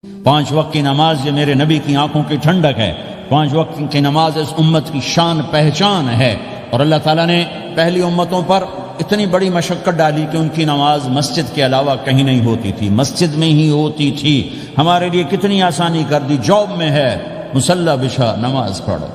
5 وقت کی نماز یہ میرے نبی کی آنکھوں کی ٹھنڈک ہے، 5 وقت کی نماز اس امت کی شان پہچان ہے۔ اور اللہ تعالیٰ نے پہلی امتوں پر اتنی بڑی مشقت ڈالی کہ ان کی نماز مسجد کے علاوہ کہیں نہیں ہوتی تھی، مسجد میں ہی ہوتی تھی۔ ہمارے لیے کتنی آسانی کر دی، جاب میں ہے مصلی بچھا نماز پڑھو،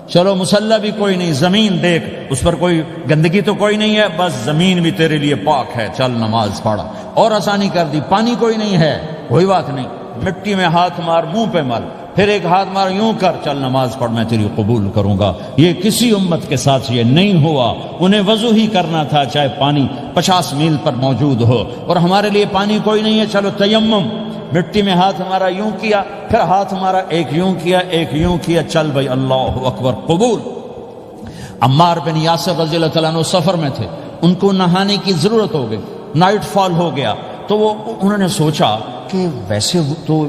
چلو مصلی بھی کوئی نہیں، زمین دیکھ اس پر کوئی گندگی تو کوئی نہیں ہے، بس زمین بھی تیرے لیے پاک ہے، چل نماز پڑھا۔ اور آسانی کر دی، پانی کوئی نہیں ہے، کوئی بات نہیں، مٹی میں ہاتھ مار، منہ پہ مل، پھر ایک ہاتھ مار، یوں کر، چل نماز پڑھ، میں تیری قبول کروں گا۔ یہ کسی امت کے ساتھ یہ نہیں ہوا، انہیں وضو ہی کرنا تھا چاہے پانی 50 میل پر موجود ہو۔ اور ہمارے لیے پانی کوئی نہیں ہے، چلو تیمم، مٹی میں ہاتھ ہمارا یوں کیا، پھر ہاتھ ہمارا ایک یوں کیا، ایک یوں کیا، چل بھائی اللہ اکبر قبول۔ عمار بن یاسر رضی اللہ تعالیٰ عنہ سفر میں تھے، ان کو نہانے کی ضرورت ہو گئی، نائٹ فال ہو گیا، تو انہوں نے سوچا کہ ویسے تو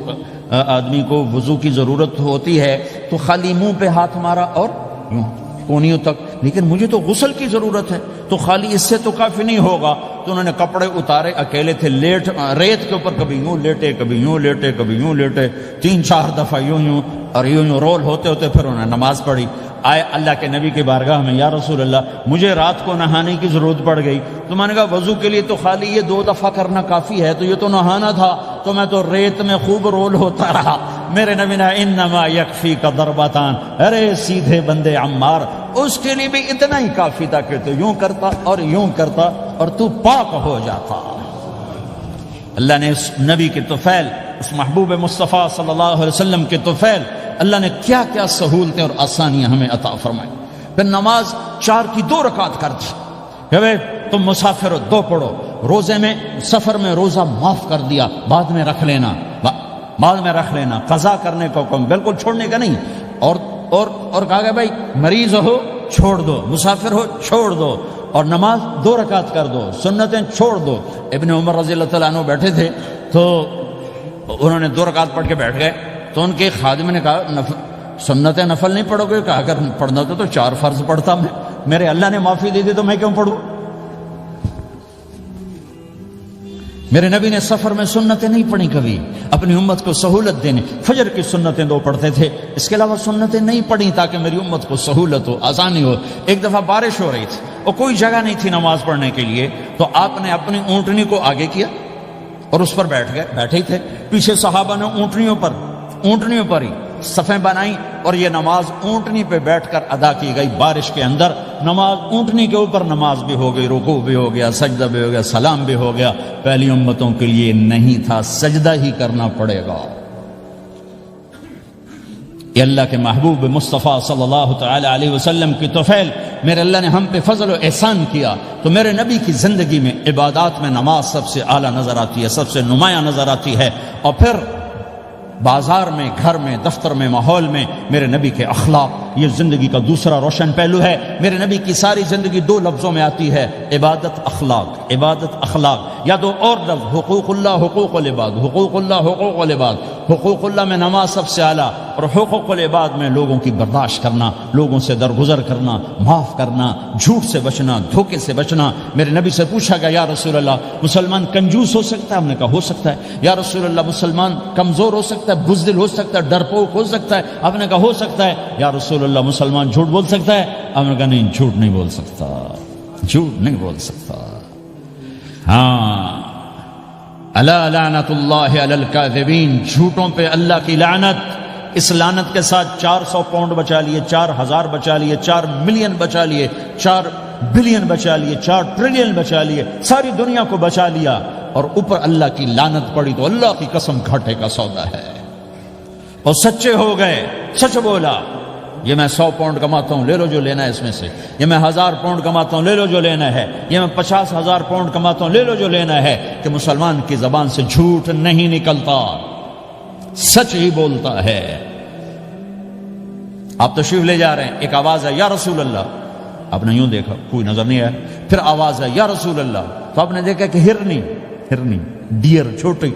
آدمی کو وضو کی ضرورت ہوتی ہے تو خالی منہ پہ ہاتھ مارا اور یوں کونیوں تک، لیکن مجھے تو غسل کی ضرورت ہے، تو خالی اس سے تو کافی نہیں ہوگا۔ تو انہوں نے کپڑے اتارے، اکیلے تھے، ریت کے اوپر کبھی یوں لیٹے، کبھی یوں لیٹے، کبھی یوں لیٹے، 3-4 دفعہ یوں یوں اور یوں رول ہوتے ہوتے پھر انہوں نے نماز پڑھی۔ آئے اللہ کے نبی کی بارگاہ میں، یا رسول اللہ مجھے رات کو نہانے کی ضرورت پڑ گئی، تو میں نے کہا وضو کے لیے تو خالی یہ 2 دفعہ کرنا کافی ہے، تو یہ تو نہانا تھا، تو میں تو ریت میں خوب رول ہوتا رہا۔ میرے نبی نے انما یکفیک ضربتان، ارے سیدھے بندے عمار، اس کے لیے بھی اتنا ہی کافی تھا کہ تو یوں کرتا اور یوں کرتا اور تو پاک ہو جاتا۔ اللہ نے اس نبی کے طفیل، اس محبوب مصطفیٰ صلی اللہ علیہ وسلم کے طفیل، اللہ نے کیا کیا سہولتیں اور آسانیاں ہمیں عطا فرمائیں۔ پھر نماز 4 کی 2 رکعت کر دی کہ بھئی تم مسافر ہو 2 پڑھو، روزے میں سفر میں روزہ معاف کر دیا، بعد میں رکھ لینا، بعد میں رکھ لینا، قضا کرنے کا حکم، بالکل چھوڑنے کا نہیں۔ اور کہا کہ بھائی مریض ہو چھوڑ دو، مسافر ہو چھوڑ دو، اور نماز 2 رکعت کر دو، سنتیں چھوڑ دو۔ ابن عمر رضی اللہ تعالیٰ عنہ بیٹھے تھے تو انہوں نے 2 رکعت پڑھ کے بیٹھ گئے، تو ان کے خادم نے کہا سنتیں نفل نہیں پڑھو گے؟ کہا اگر پڑھنا تو 4 فرض پڑھتا میں، میرے اللہ نے معافی دے دی تو میں کیوں پڑھوں؟ میرے نبی نے سفر میں سنتیں نہیں پڑھی کبھی، اپنی امت کو سہولت دینے، فجر کی سنتیں 2 پڑھتے تھے، اس کے علاوہ سنتیں نہیں پڑھی تاکہ میری امت کو سہولت ہو، آسانی ہو۔ ایک دفعہ بارش ہو رہی تھی اور کوئی جگہ نہیں تھی نماز پڑھنے کے لیے، تو آپ نے اپنی اونٹنی کو آگے کیا اور اس پر بیٹھ گئے، بیٹھے ہی تھے، پیچھے صحابہ نے اونٹنیوں پر ہی صفیں بنائیں، اور یہ نماز اونٹنی پہ بیٹھ کر ادا کی گئی۔ بارش کے اندر نماز اونٹنی کے اوپر نماز بھی ہو گئی، رکوع بھی ہو گیا، سجدہ بھی ہو گیا، سلام بھی ہو گیا۔ پہلی امتوں کے لیے نہیں تھا، سجدہ ہی کرنا پڑے گا۔ یہ اللہ کے محبوب مصطفیٰ صلی اللہ تعالی علیہ وسلم کی طفیل، میرے اللہ نے ہم پہ فضل و احسان کیا، تو میرے نبی کی زندگی میں عبادات میں نماز سب سے اعلیٰ نظر آتی ہے، سب سے نمایاں نظر آتی ہے۔ اور پھر بازار میں، گھر میں، دفتر میں، ماحول میں میرے نبی کے اخلاق، یہ زندگی کا دوسرا روشن پہلو ہے۔ میرے نبی کی ساری زندگی 2 لفظوں میں آتی ہے، عبادت اخلاق، عبادت اخلاق، یا 2 اور لفظ، حقوق اللہ، حقوق العباد، حقوق اللہ، حقوق العباد۔ حقوق اللہ میں نماز سب سے اعلیٰ، اور حقوق العباد میں لوگوں کی برداشت کرنا، لوگوں سے درگزر کرنا، معاف کرنا، جھوٹ سے بچنا، دھوکے سے بچنا۔ میرے نبی سے پوچھا گیا یا رسول اللہ مسلمان کنجوس ہو سکتا ہے؟ ہم نے کہا ہو سکتا ہے۔ یا رسول اللہ مسلمان کمزور ہو سکتا ہے، بزدل ہو سکتا ہے، ڈرپوک ہو سکتا ہے؟ آپ نے کہا ہو سکتا ہے۔ یا رسول اللہ مسلمان جھوٹ بول سکتا ہے؟ آپ نے کہا نہیں، جھوٹ نہیں بول سکتا، جھوٹ نہیں بول سکتا۔ ہاں، الا لعنت اللہ علی الکاذبین، جھوٹوں پہ اللہ کی لعنت۔ اس لعنت کے ساتھ 400 پاؤنڈ بچا لیے، 4000 بچا لیے، 4 ملین بچا لیے، 4 بلین بچا لیے، 4 ٹریلین بچا لیے، ساری دنیا کو بچا لیا، اور اوپر اللہ کی لعنت پڑی تو اللہ کی قسم گھاٹے کا سودا ہے۔ اور سچے ہو گئے، سچ بولا، یہ میں 100 پاؤنڈ کماتا ہوں، لے لو جو لینا ہے اس میں سے، یہ میں 1000 پاؤنڈ کماتا ہوں، لے لو جو لینا ہے، یہ میں 50,000 پاؤنڈ کماتا ہوں، لے لو جو لینا ہے، کہ مسلمان کی زبان سے جھوٹ نہیں نکلتا، سچ ہی بولتا ہے۔ آپ تشریف لے جا رہے ہیں، ایک آواز ہے یا رسول اللہ، آپ نے یوں دیکھا، کوئی نظر نہیں آیا، پھر آواز ہے یا رسول اللہ، تو آپ نے دیکھا کہ ہرنی ڈیئر چھوٹی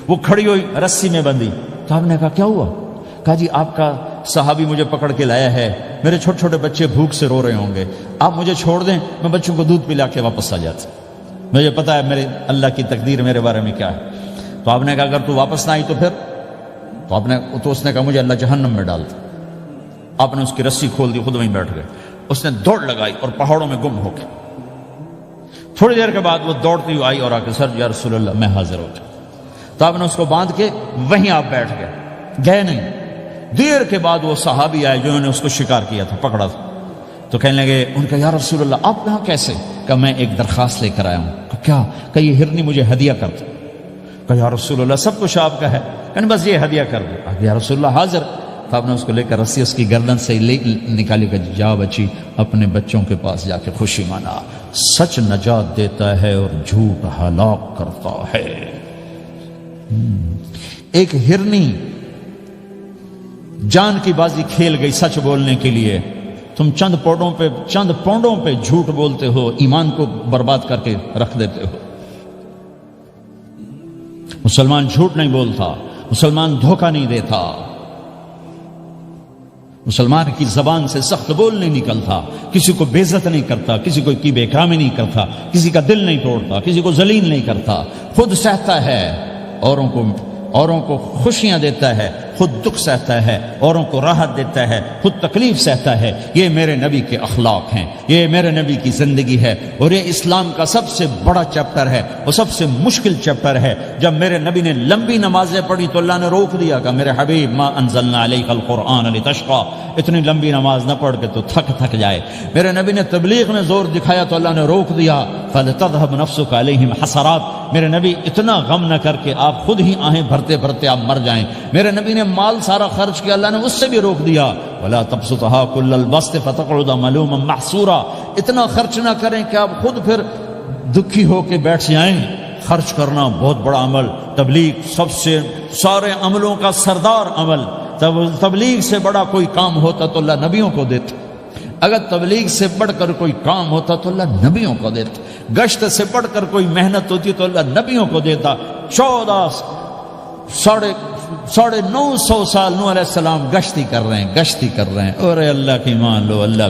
وہ کھڑی ہوئی، رسی میں بندھی، تو آپ نے کہا کیا ہوا؟ کہا جی آپ کا صحابی مجھے پکڑ کے لایا ہے، میرے چھوٹے چھوٹے بچے بھوک سے رو رہے ہوں گے، آپ مجھے چھوڑ دیں، میں بچوں کو دودھ پلا کے واپس آ جاتا، مجھے پتا ہے میرے اللہ کی تقدیر میرے بارے میں کیا ہے۔ تو آپ نے کہا اگر تو واپس نہ آئی تو پھر تو اس نے کہا مجھے اللہ جہنم میں ڈال دے. آپ نے اس کی رسی کھول دی, خود وہیں بیٹھ گئے. اس نے دوڑ لگائی اور پہاڑوں میں گم ہو گیا. تھوڑی دیر کے بعد وہ دوڑتی ہوئی آئی اور آ کے سر یا رسول اللہ میں حاضر ہو گیا. تو آپ نے اس کو باندھ کے وہیں آپ بیٹھ گئے نہیں. دیر کے بعد وہ صحابی آئے جنہوں نے اس کو شکار کیا تھا, پکڑا تھا. تو کہنے لگے, ان کا یا رسول اللہ آپ یہاں کیسے؟ کہ میں ایک درخواست لے کر آیا ہوں. کہ کیا؟ کہ یہ ہرنی مجھے ہدیہ کر دو. کہ یا رسول اللہ سب کچھ آپ کا ہے, کہ بس یہ ہدیہ کر دو. یا رسول اللہ حاضر. تو آپ نے اس کو لے کر رسی اس کی گردن سے نکالی کہ جا بچی اپنے بچوں کے پاس جا کے خوشی منا. سچ نجات دیتا ہے اور جھوٹ ہلاک کرتا ہے. ایک ہرنی جان کی بازی کھیل گئی سچ بولنے کے لیے. تم چند پونڈوں پہ جھوٹ بولتے ہو, ایمان کو برباد کر کے رکھ دیتے ہو. مسلمان جھوٹ نہیں بولتا, مسلمان دھوکہ نہیں دیتا, مسلمان کی زبان سے سخت بول نہیں نکلتا, کسی کو بے عزت نہیں کرتا, کسی کو کی بے اکرامی نہیں کرتا, کسی کا دل نہیں توڑتا, کسی کو ذلیل نہیں کرتا, خود سہتا ہے, اوروں کو خوشیاں دیتا ہے, خود دکھ سہتا ہے, اوروں کو راحت دیتا ہے, خود تکلیف سہتا ہے. یہ میرے نبی کے اخلاق ہیں, یہ میرے نبی کی زندگی ہے, اور یہ اسلام کا سب سے بڑا چیپٹر ہے, وہ سب سے مشکل چیپٹر ہے. جب میرے نبی نے لمبی نمازیں پڑھی تو اللہ نے روک دیا کہ میرے حبیب ما انزلنا علیک القرآن لتشقى, اتنی لمبی نماز نہ پڑھ کے تو تھک جائے. میرے نبی نے تبلیغ میں زور دکھایا تو اللہ نے روک دیا, فلتذهب نفسك علیہم حسرات. میرے نبی اتنا غم نہ کر کے آپ خود ہی آہیں بھرتے بھرتے آپ مر جائیں. میرے نبی نے مال سارا خرچ کیا, اللہ نے اس سے بھی روک دیا. ولا تبسطها كل البسط فتقعد ملوما محسورا. اتنا خرچ نہ کریں کہ آپ خود پھر دکھی ہو کے بیٹھ جائیں. خرچ کرنا بہت بڑا عمل, تبلیغ سب سے سارے عملوں کا سردار عمل. تبلیغ سے بڑا کوئی کام ہوتا تو اللہ نبیوں کو دیتا. اگر تبلیغ سے بڑھ کر کوئی کام ہوتا تو اللہ نبیوں کو دیتا. گشت سے بڑھ کر کوئی محنت ہوتی تو اللہ نبیوں کو دیتا. 950 سال نوح علیہ السلام گشتی کر رہے ہیں, اور اللہ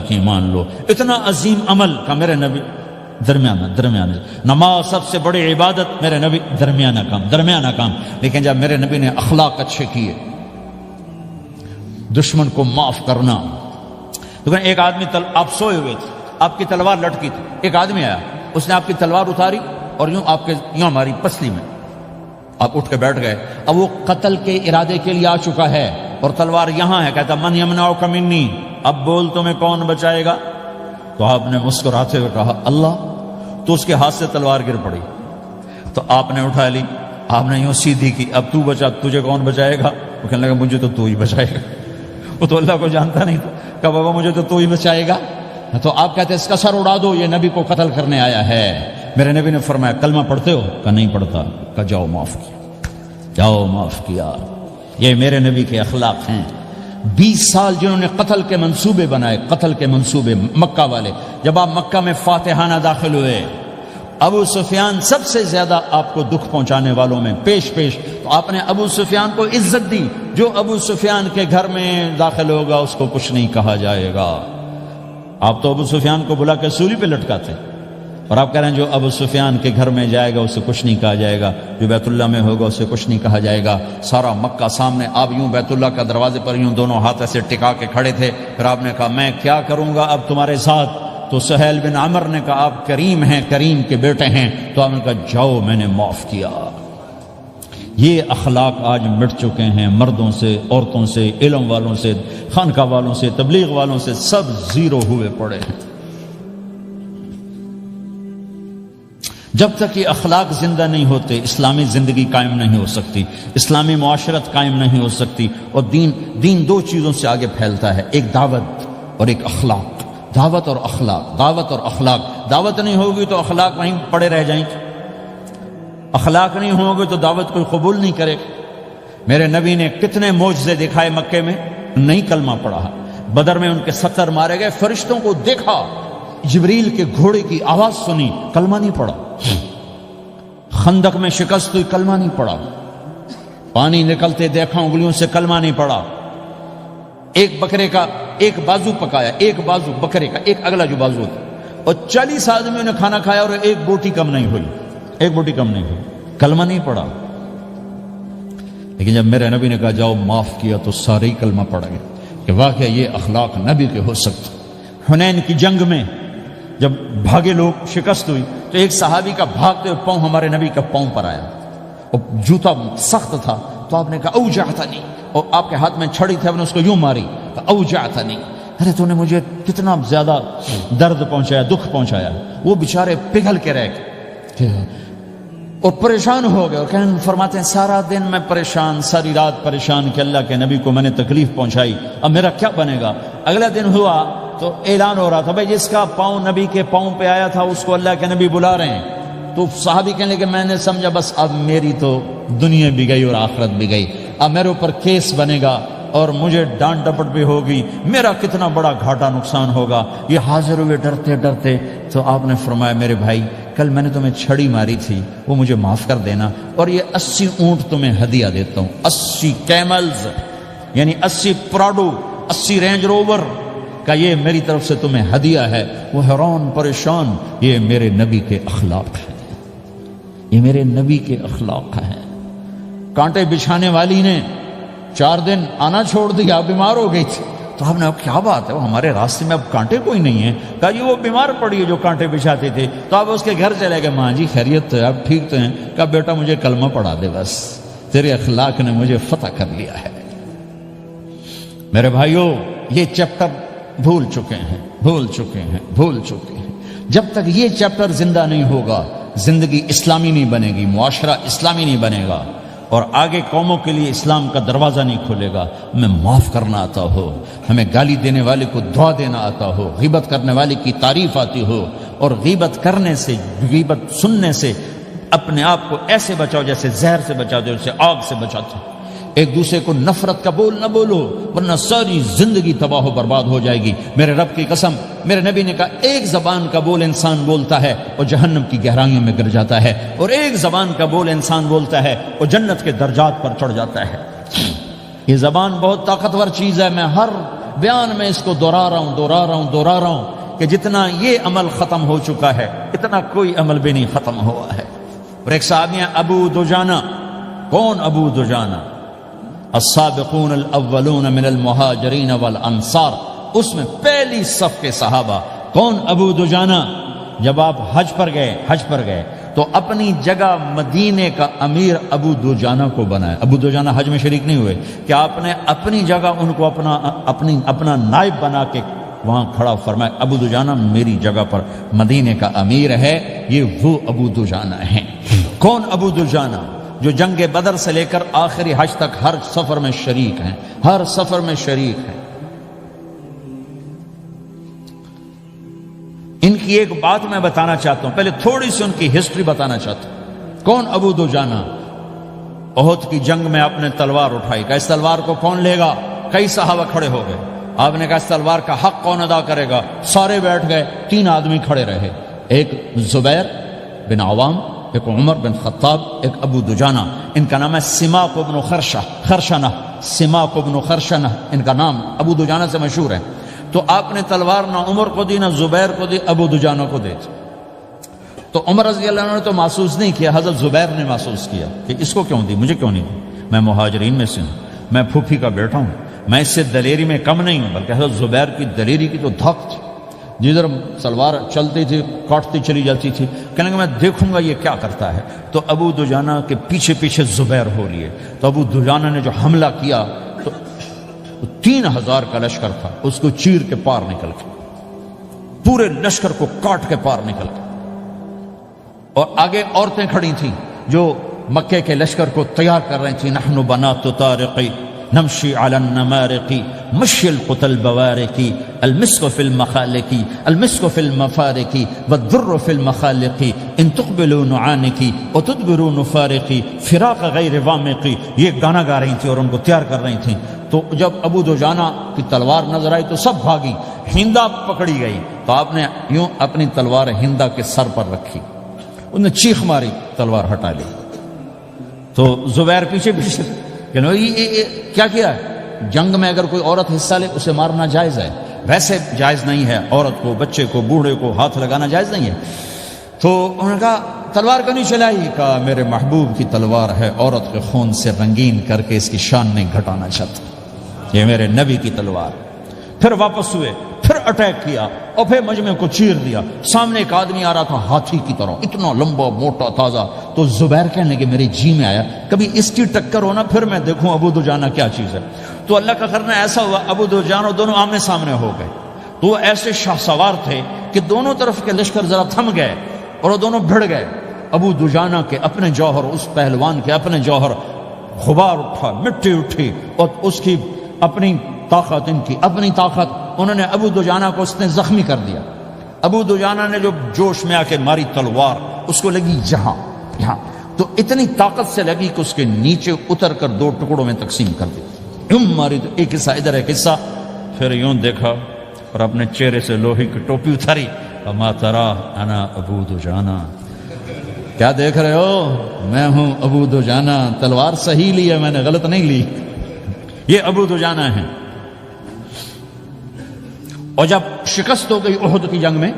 کی مان لو. اتنا عظیم عمل کا میرے نبی درمیانہ نماز سب سے بڑی عبادت, میرے نبی درمیانہ کام. لیکن جب میرے نبی نے اخلاق اچھے کیے, دشمن کو معاف کرنا. تو ایک آدمی آپ سوئے ہوئے تھے, آپ کی تلوار لٹکی تھی, ایک آدمی آیا, اس نے آپ کی تلوار اتاری اور یوں ہماری پسلی میں, آپ اٹھ کے بیٹھ گئے. اب وہ قتل کے ارادے کے لیے آ چکا ہے اور تلوار یہاں ہے. کہتا من یمنعک منی, اب بول تمہیں کون بچائے گا؟ تو آپ نے مسکراتے ہوئے کہا اللہ. تو اس کے ہاتھ سے تلوار گر پڑی, تو آپ نے اٹھا لی, آپ نے یوں سیدھی کی, اب تو بچا, تجھے کون بچائے گا؟ وہ کہنے لگا مجھے تو ہی بچائے گا. وہ تو اللہ کو جانتا نہیں تھا, کہ بابا مجھے تو ہی بچائے گا. تو آپ کہتے ہیں اس کا سر اڑا دو, یہ نبی کو قتل کرنے آیا ہے. میرے نبی نے فرمایا کلمہ پڑھتے ہو؟ کہ نہیں پڑھتا. کہ جاؤ معاف کیا. یہ میرے نبی کے اخلاق ہیں. 20 سال جنہوں نے قتل کے منصوبے بنائے, مکہ والے. جب آپ مکہ میں فاتحانہ داخل ہوئے, ابو سفیان سب سے زیادہ آپ کو دکھ پہنچانے والوں میں پیش, تو آپ نے ابو سفیان کو عزت دی. جو ابو سفیان کے گھر میں داخل ہوگا اس کو کچھ نہیں کہا جائے گا. آپ تو ابو سفیان کو بلا کے سولی پہ لٹکاتے, اور آپ کہہ رہے ہیں جو ابو سفیان کے گھر میں جائے گا اسے کچھ نہیں کہا جائے گا, جو بیت اللہ میں ہوگا اسے کچھ نہیں کہا جائے گا. سارا مکہ سامنے, آپ یوں بیت اللہ کا دروازے پر یوں دونوں ہاتھ ایسے ٹکا کے کھڑے تھے. پھر آپ نے کہا میں کیا کروں گا اب تمہارے ساتھ؟ تو سہیل بن عمر نے کہا آپ کریم ہیں, کریم کے بیٹے ہیں. تو آپ نے کہا جاؤ میں نے معاف کیا. یہ اخلاق آج مٹ چکے ہیں, مردوں سے, عورتوں سے, علم والوں سے, خانقاہ والوں سے, تبلیغ والوں سے, سب زیرو ہوئے پڑے ہیں. جب تک یہ اخلاق زندہ نہیں ہوتے اسلامی زندگی قائم نہیں ہو سکتی, اسلامی معاشرت قائم نہیں ہو سکتی. اور دین 2 چیزوں سے آگے پھیلتا ہے, ایک دعوت اور ایک اخلاق. دعوت اور اخلاق. دعوت نہیں ہوگی تو اخلاق وہیں پڑے رہ جائیں گے, اخلاق نہیں ہوں گے تو دعوت کوئی قبول نہیں کرے. میرے نبی نے کتنے معجزے دکھائے مکے میں, نہیں کلمہ پڑھا. بدر میں ان کے 70 مارے گئے, فرشتوں کو دیکھا, جبریل کے گھوڑے کی آواز سنی, کلمہ نہیں پڑھا. خندق میں شکست ہوئی, کلمہ نہیں پڑھا. پانی نکلتے دیکھا, انگلیوں سے کلمہ نہیں پڑھا. ایک بکرے کا ایک بازو پکایا, ایک بازو بکرے کا, ایک اگلا جو بازو تھا, اور 40 آدمیوں نے کھانا کھایا اور ایک بوٹی کم نہیں ہوئی, کلمہ نہیں پڑھا. لیکن جب میرے نبی نے کہا جاؤ معاف کیا تو سارے ہی کلمہ پڑ گئے کہ واقعہ یہ اخلاق نبی کے ہو سکتے۔ حنین کی جنگ میں جب بھاگے لوگ، شکست ہوئی، تو ایک صحابی کا بھاگتے ہوئے پاؤں ہمارے نبی کا پاؤں پر آیا، اور جوتا سخت تھا، تو آپ نے کہا اوجعتنی، اور آپ کے ہاتھ میں چھڑی تھی، آپ نے اس کو یوں ماری، اوجعتنی، ارے تو نے مجھے کتنا زیادہ درد پہنچایا، دکھ پہنچایا۔ وہ بیچارے پگھل کے رہ گئے اور پریشان ہو گئے، اور فرماتے ہیں سارا دن میں پریشان، ساری رات پریشان کہ اللہ کے نبی کو میں نے تکلیف پہنچائی، اب میرا کیا بنے گا۔ اگلا دن ہوا تو اعلان ہو رہا تھا بھائی جس کا پاؤں نبی کے پاؤں پہ آیا تھا اس کو اللہ کے نبی بلا رہے ہیں۔ تو صحابی کہنے لگے میں نے سمجھا بس اب میری تو دنیا بھی گئی اور آخرت بھی گئی، اب میرے اوپر کیس بنے گا اور مجھے ڈانٹ ڈپٹ بھی ہوگی، میرا کتنا بڑا گھاٹا نقصان ہوگا۔ یہ حاضر ہوئے ڈرتے ڈرتے، تو آپ نے فرمایا میرے بھائی کل میں نے تمہیں چھڑی ماری تھی، وہ مجھے معاف کر دینا، اور یہ 80 اونٹ تمہیں ہدیہ دیتا ہوں، 80 کیملز یعنی 80 پراڈو، 80 رینج روور کا یہ میری طرف سے تمہیں ہدیہ ہے۔ وہ حیران پریشان، یہ میرے نبی کے اخلاق ہیں، یہ میرے نبی کے اخلاق ہیں۔ کانٹے بچھانے والی نے 4 دن آنا چھوڑ دیا، بیمار ہو گئی تھی، تو آپ نے اب کیا بات ہے، وہ ہمارے راستے میں اب کانٹے کوئی نہیں ہے، کہا جی وہ بیمار پڑی ہے جو کانٹے بچھاتے تھے، تو آپ اس کے گھر چلے گئے، ماں جی خیریت تو ہے، اب ٹھیک تو ہیں، کہا بیٹا مجھے کلمہ پڑھا دے، بس تیرے اخلاق نے مجھے فتح کر لیا ہے۔ میرے بھائیوں یہ چیپٹر بھول چکے ہیں، بھول چکے ہیں، بھول چکے ہیں۔ جب تک یہ چیپٹر زندہ نہیں ہوگا زندگی اسلامی نہیں بنے گی، معاشرہ اسلامی نہیں بنے گا، اور آگے قوموں کے لیے اسلام کا دروازہ نہیں کھلے گا۔ ہمیں معاف کرنا آتا ہو، ہمیں گالی دینے والے کو دعا دینا آتا ہو، غیبت کرنے والے کی تعریف آتی ہو، اور غیبت کرنے سے، غیبت سننے سے اپنے آپ کو ایسے بچاؤ جیسے زہر سے بچاتے ہو، جیسے آگ سے بچاتے ہو۔ ایک دوسرے کو نفرت کا بول نہ بولو ورنہ ساری زندگی تباہ و برباد ہو جائے گی۔ میرے رب کی قسم، میرے نبی نے کہا ایک زبان کا بول انسان بولتا ہے اور جہنم کی گہرائیوں میں گر جاتا ہے، اور ایک زبان کا بول انسان بولتا ہے اور جنت کے درجات پر چڑھ جاتا ہے۔ یہ زبان بہت طاقتور چیز ہے، میں ہر بیان میں اس کو دہرا رہا ہوں کہ جتنا یہ عمل ختم ہو چکا ہے اتنا کوئی عمل بھی نہیں ختم ہوا ہے۔ اور ایک صحابی ہیں ابو دجانہ۔ کون ابو دجانہ؟ السابقون الاولون من المہاجرین والانصار، اس میں پہلی صف کے صحابہ۔ کون ابو دجانہ؟ جب آپ حج پر گئے تو اپنی جگہ مدینے کا امیر ابو دجانہ کو بنایا۔ ابو دجانہ حج میں شریک نہیں ہوئے کہ آپ نے اپنی جگہ ان کو اپنا نائب بنا کے وہاں کھڑا فرمایا ابو دجانہ میری جگہ پر مدینے کا امیر ہے، یہ وہ ابو دجانہ ہیں۔ کون ابو دجانہ؟ جو جنگ بدر سے لے کر آخری حج تک ہر سفر میں شریک ہیں، ہر سفر میں شریک ہیں۔ ان کی ایک بات میں بتانا چاہتا ہوں، پہلے تھوڑی سی ان کی ہسٹری بتانا چاہتا ہوں۔ کون ابو دجانہ؟ احد کی جنگ میں آپ نے تلوار اٹھائی، کہ اس تلوار کو کون لے گا؟ کئی صحابہ کھڑے ہو گئے، آپ نے کہا اس تلوار کا حق کون ادا کرے گا؟ سارے بیٹھ گئے، 3 آدمی کھڑے رہے، ایک زبیر بن عوام، ایک عمر بن خطاب، ایک ابو دجانہ۔ ان کا نام ہے سماک بن خرشنہ، سماک بن خرشنہ ان کا نام ابو دجانہ سے مشہور ہے۔ تو آپ نے تلوار نہ عمر کو دی، نہ زبیر کو دی، ابو دجانہ کو دی۔ تو عمر رضی اللہ عنہ نے تو محسوس نہیں کیا، حضرت زبیر نے محسوس کیا کہ اس کو کیوں دی، مجھے کیوں نہیں دی؟ میں مہاجرین میں سے ہوں، میں پھوپھی کا بیٹا ہوں، میں اس سے دلیری میں کم نہیں ہوں۔ بلکہ حضرت زبیر کی دلیری کی تو دھک تھی، جدھر سلوار چلتی تھی کاٹتی چلی جاتی تھی، کہنے کہ میں دیکھوں گا یہ کیا کرتا ہے۔ تو ابو دجانہ کے پیچھے پیچھے زبیر ہو لیے۔ تو ابو دجانہ نے جو حملہ کیا تو 3000 کا لشکر تھا، اس کو چیر کے پار نکل کے، پورے لشکر کو کاٹ کے پار نکل کے، اور آگے عورتیں کھڑی تھیں جو مکے کے لشکر کو تیار کر رہی تھیں۔ نحن بنات طارقی نمشی علی النمارق مشی القتل بوارق المسک فی المخالق المسک فی المفارق والذر فی المخالق ان تقبلوا نعانقی وتدبروا نفارقی فراق غیر وامقی۔ یہ گانا گا رہی تھیں اور ان کو تیار کر رہی تھیں۔ تو جب ابو دجانہ کی تلوار نظر آئی تو سب بھاگی، ہندا پکڑی گئی، تو آپ نے یوں اپنی تلوار ہندا کے سر پر رکھی، انہوں نے چیخ ماری، تلوار ہٹا لی۔ تو زبیر پیچھے پیچھے کہ کیا کیا ہے؟ جنگ میں اگر کوئی عورت حصہ لے اسے مارنا جائز ہے، ویسے جائز نہیں ہے، عورت کو، بچے کو، بوڑھے کو ہاتھ لگانا جائز نہیں ہے۔ تو انہوں نے کہا تلوار کیوں نہیں چلائی؟ کہا میرے محبوب کی تلوار ہے، عورت کے خون سے رنگین کر کے اس کی شان نہیں گھٹانا چاہتا، یہ میرے نبی کی تلوار۔ پھر واپس ہوئے، پھر اٹیک کیا اور پھر مجمع کو چیر دیا۔ سامنے ایک آدمی آ رہا تھا ہاتھی کی طرح، اتنا لمبا موٹا تازہ، تو زبیر کہنے لگے میرے جی میں آیا کبھی اس کی ٹکر ہونا پھر میں دیکھوں ابو دجانہ کیا چیز ہے۔ تو اللہ کا کرنا ایسا ہوا ابو دجانہ دونوں آمنے سامنے ہو گئے، تو وہ ایسے شاہ سوار تھے کہ دونوں طرف کے لشکر ذرا تھم گئے اور وہ دونوں بھڑ گئے۔ ابو دجانہ کے اپنے جوہر، اس پہلوان کے اپنے جوہر، غبار اٹھا، مٹی اٹھی، اور اس کی اپنی طاقت، ان کی اپنی طاقت، انہوں نے ابو دجانہ کو اس نے زخمی کر دیا۔ ابو دجانہ نے جو جوش میں آ کے ماری تلوار، اس کو لگی یہاں، تو اتنی طاقت سے لگی کہ اس کے نیچے اتر کر 2 ٹکڑوں میں تقسیم کر دی، یوں ماری، تو ایک حصہ ادھر ایک حصہ۔ پھر یوں دیکھا اور اپنے چہرے سے لوہے کی ٹوپی اتاری، اما ترا انا ابو دجانہ، کیا دیکھ رہے ہو؟ میں ہوں ابو دجانہ، تلوار صحیح لی ہے میں نے، غلط نہیں لی، یہ ابو دجانہ ہیں۔ اور جب شکست ہو گئی احد کی جنگ میں،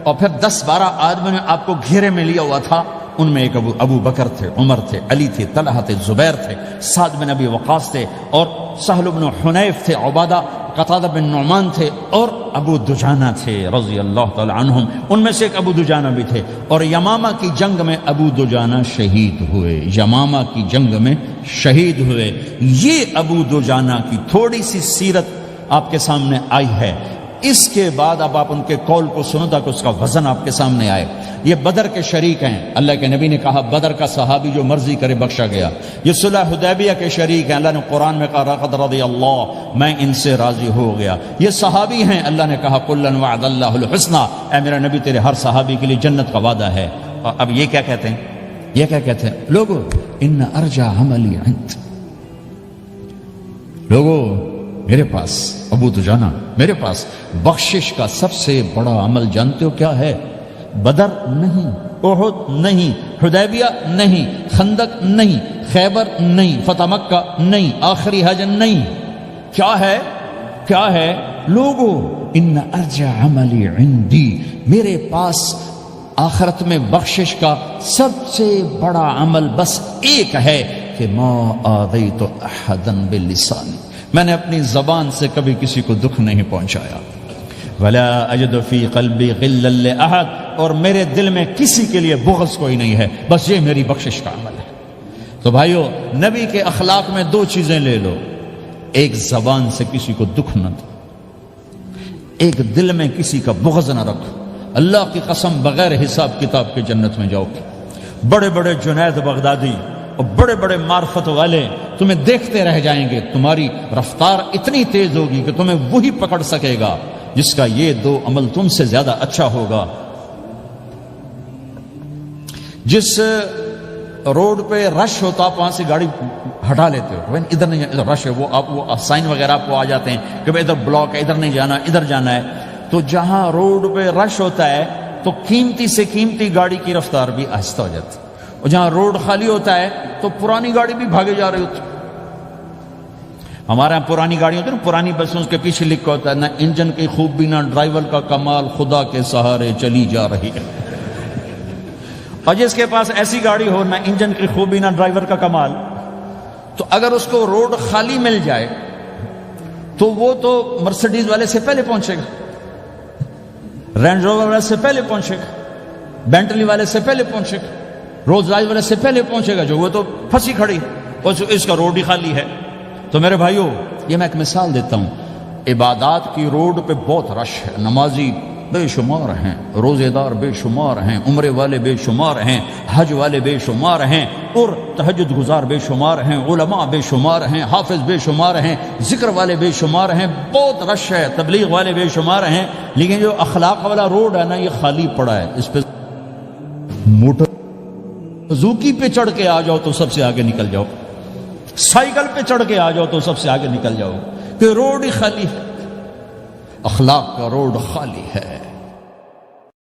اور پھر 10-12 آدمیوں نے آپ کو گھیرے میں لیا ہوا تھا، ان میں ایک ابو بکر تھے، عمر تھے، علی تھے، طلحہ تھے، زبیر تھے، سعد بن ابی وقاص تھے، اور سہل بن حنیف تھے، عبادہ قتادہ بن نعمان تھے، اور ابو دجانہ تھے رضی اللہ تعالی عنہم، ان میں سے ایک ابو دجانہ بھی تھے۔ اور یمامہ کی جنگ میں ابو دجانہ شہید ہوئے، یمامہ کی جنگ میں شہید ہوئے۔ یہ ابو دجانہ کی تھوڑی سی سیرت آپ کے سامنے آئی ہے۔ اس کے بعد اب آپ ان کے قول کو سنو تاکہ اس کا وزن آپ کے سامنے آئے۔ یہ بدر کے شریک ہیں، اللہ کے نبی نے کہا بدر کا صحابی جو مرضی کرے بخشا گیا۔ یہ صلح حدیبیہ کے شریک ہیں، اللہ نے قرآن میں کہا لقد رضی اللہ، میں ان سے راضی ہو گیا۔ یہ صحابی ہیں، اللہ نے کہا کلا وعد اللہ الحسنى، اے میرا نبی تیرے ہر صحابی کے لیے جنت کا وعدہ ہے۔ اور اب یہ کیا کہتے ہیں؟ یہ کیا کہتے ہیں لوگو؟ ان ارجع عملی عند، لوگو میرے پاس، ابو دجانہ میرے پاس بخشش کا سب سے بڑا عمل جانتے ہو کیا ہے؟ بدر نہیں، احد نہیں، حدیبیہ نہیں، خندق نہیں، خیبر نہیں، فتح مکہ نہیں، آخری حج نہیں، کیا ہے؟ کیا ہے لوگو؟ ان ارجع عملی عندی، میرے پاس آخرت میں بخشش کا سب سے بڑا عمل بس ایک ہے کہ ما آذیت احدا باللسان، میں نے اپنی زبان سے کبھی کسی کو دکھ نہیں پہنچایا۔ ولا اجد فی قلبی غلا لاحد، اور میرے دل میں کسی کے لیے بغض کوئی نہیں ہے، بس یہ میری بخشش کا عمل ہے۔ تو بھائیو، نبی کے اخلاق میں 2 چیزیں لے لو، ایک زبان سے کسی کو دکھ نہ دو، ایک دل میں کسی کا بغض نہ رکھو۔ اللہ کی قسم بغیر حساب کتاب کے جنت میں جاؤ گے۔ بڑے بڑے جنید بغدادی اور بڑے بڑے معرفت والے تمہیں دیکھتے رہ جائیں گے، تمہاری رفتار اتنی تیز ہوگی کہ تمہیں وہی پکڑ سکے گا جس کا یہ 2 عمل تم سے زیادہ اچھا ہوگا۔ جس روڈ پہ رش ہوتا آپ وہاں سے گاڑی ہٹا لیتے ہو، ادھر نہیں، ادھر رش ہے، وہ سائن وغیرہ آپ کو آ جاتے ہیں کہ ادھر بلاک ہے، ادھر نہیں جانا، ادھر جانا ہے۔ تو جہاں روڈ پہ رش ہوتا ہے تو قیمتی سے قیمتی گاڑی کی رفتار بھی آہستہ ہو جاتی ہے، اور جہاں روڈ خالی ہوتا ہے تو پرانی گاڑی بھی بھاگے جا رہی ہوتی ہے۔ ہمارے یہاں پرانی گاڑی ہوتی ہے نا، پرانی بسوں کے پیچھے لکھا ہوتا ہے نہ انجن کی خوبی نہ ڈرائیور کا کمال، خدا کے سہارے چلی جا رہی ہے۔ اور جس کے پاس ایسی گاڑی ہو، نہ انجن کی خوبی نہ ڈرائیور کا کمال، تو اگر اس کو روڈ خالی مل جائے تو وہ تو مرسیڈیز والے سے پہلے پہنچے گا، رینج روور والے سے پہلے پہنچے گا، بینٹلی والے سے پہلے پہنچے گا، رولز رائس والے سے پہلے پہنچے گا، جو وہ تو پھنسی کھڑی اور اس کا روڈ ہی خالی ہے۔ تو میرے بھائیو، یہ میں ایک مثال دیتا ہوں، عبادات کی روڈ پہ بہت رش ہے، نمازی بے شمار ہیں، روزے دار بے شمار ہیں، عمرے والے بے شمار ہیں، حج والے بے شمار ہیں، اور تہجد گزار بے شمار ہیں، علماء بے شمار ہیں، حافظ بے شمار ہیں، ذکر والے بے شمار ہیں، بہت رش ہے، تبلیغ والے بے شمار ہیں، لیکن جو اخلاق والا روڈ ہے نا، یہ خالی پڑا ہے۔ اس پہ موٹر زوکی پہ چڑھ کے آ جاؤ تو سب سے آگے نکل جاؤ، سائیکل پہ چڑھ کے آ جاؤ تو سب سے آگے نکل جاؤ، کہ روڈ ہی خالی ہے، اخلاق کا روڈ خالی ہے۔